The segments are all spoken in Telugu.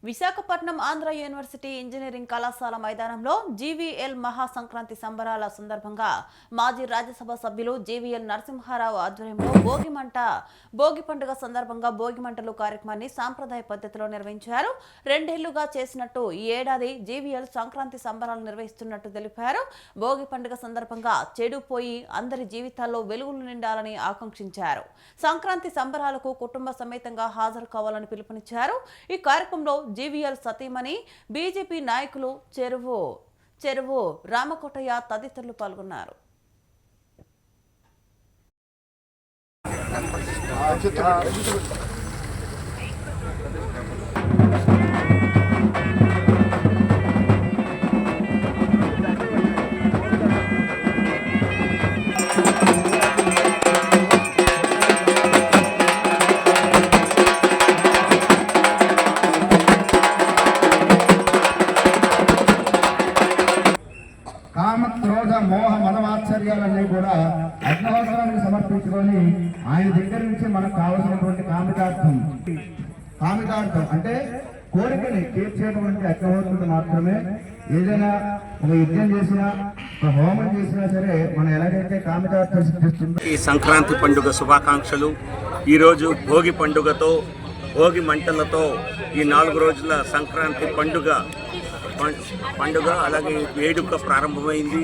విశాఖపట్నం ఆంధ్ర యూనివర్సిటీ ఇంజనీరింగ్ కళాశాల మైదానంలో జీవీఎల్ మహా సంక్రాంతి సంబరాల సందర్భంగా మాజీ రాజ్యసభ సభ్యులు జీవీఎల్ నరసింహారావు ఆధ్వర్యంలో భోగి పండుగ సందర్భంగా భోగి మంటలు కార్యక్రమాన్ని సాంప్రదాయ పద్ధతిలో నిర్వహించారు. 2 ఏళ్లుగా చేసినట్టు ఈ ఏడాది జీవీఎల్ సంక్రాంతి సంబరాలు నిర్వహిస్తున్నట్టు తెలిపారు. భోగి పండుగ సందర్భంగా చెడు పోయి అందరి జీవితాల్లో వెలుగులు నిండాలని ఆకాంక్షించారు. సంక్రాంతి సంబరాలకు కుటుంబ సమేతంగా హాజరు కావాలని పిలుపునిచ్చారు. ఈ కార్యక్రమంలో జీవీఎల్ సతీమణి, బీజేపీ నాయకులు చెరువు రామకోటయ్య తదితరులు పాల్గొన్నారు. కామ క్రోధ మోహ మదమాశ్చర్యాలన్నీ కూడా అగ్నిహోత్రానికి సమర్పించుకొని ఆయన దగ్గర నుంచి మనకు కావలసినటువంటి కామితార్థం అంటే కోరికని తీర్చేటువంటి అగ్నిహోత్రుడు మాత్రమే. ఏదైనా ఒక యుద్ధం చేసినా ఒక హోమం చేసినా సరే మనం ఎలాగైతే కామితార్థం సిద్ధిస్తుందో ఈ సంక్రాంతి పండుగ శుభాకాంక్షలు. ఈరోజు భోగి పండుగతో భోగి మంటలతో ఈ 4 రోజుల సంక్రాంతి పండుగ అలాగే వేడుక ప్రారంభమైంది.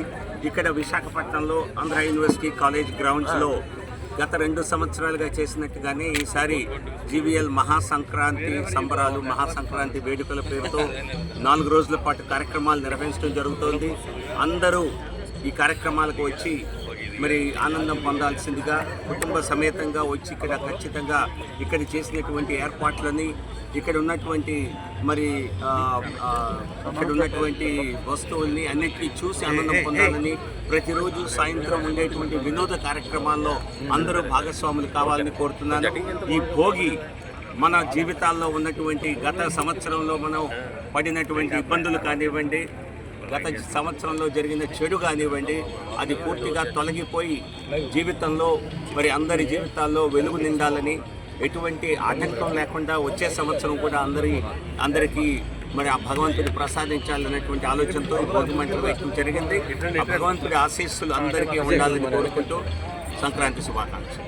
ఇక్కడ విశాఖపట్నంలో ఆంధ్ర యూనివర్సిటీ కాలేజ్ గ్రౌండ్స్లో గత 2 సంవత్సరాలుగా చేసినట్టుగానే ఈసారి జీవీఎల్ మహాసంక్రాంతి సంబరాలు మహాసంక్రాంతి వేడుకల పేరుతో 4 రోజుల పాటు కార్యక్రమాలు నిర్వహించడం జరుగుతోంది. అందరూ ఈ కార్యక్రమాలకు వచ్చి మరి ఆనందం పొందాల్సిందిగా కుటుంబ సమేతంగా వచ్చి ఇక్కడ ఖచ్చితంగా ఇక్కడ చేసినటువంటి ఏర్పాట్లని ఇక్కడ ఉన్నటువంటి వస్తువుల్ని అన్నిటినీ చూసి ఆనందం పొందాలని, ప్రతిరోజు సాయంత్రం ఉండేటువంటి వినోద కార్యక్రమాల్లో అందరూ భాగస్వాములు కావాలని కోరుతున్నాను. ఈ భోగి మన జీవితాల్లో ఉన్నటువంటి గత సంవత్సరంలో మనం పడినటువంటి ఇబ్బందులు కానివ్వండి, గత సంవత్సరంలో జరిగిన చెడు కానివ్వండి, అది పూర్తిగా తొలగిపోయి జీవితంలో అందరి జీవితాల్లో వెలుగు నిండాలని, ఎటువంటి ఆటంకం లేకుండా వచ్చే సంవత్సరం కూడా అందరికీ ఆ భగవంతుడి ప్రసాదించాలనేటువంటి ఆలోచనతో ఈ భోగి మంటలు వేయడం జరిగింది. ఆ భగవంతుడి ఆశీస్సులు అందరికీ ఉండాలని కోరుకుంటూ సంక్రాంతి శుభాకాంక్షలు.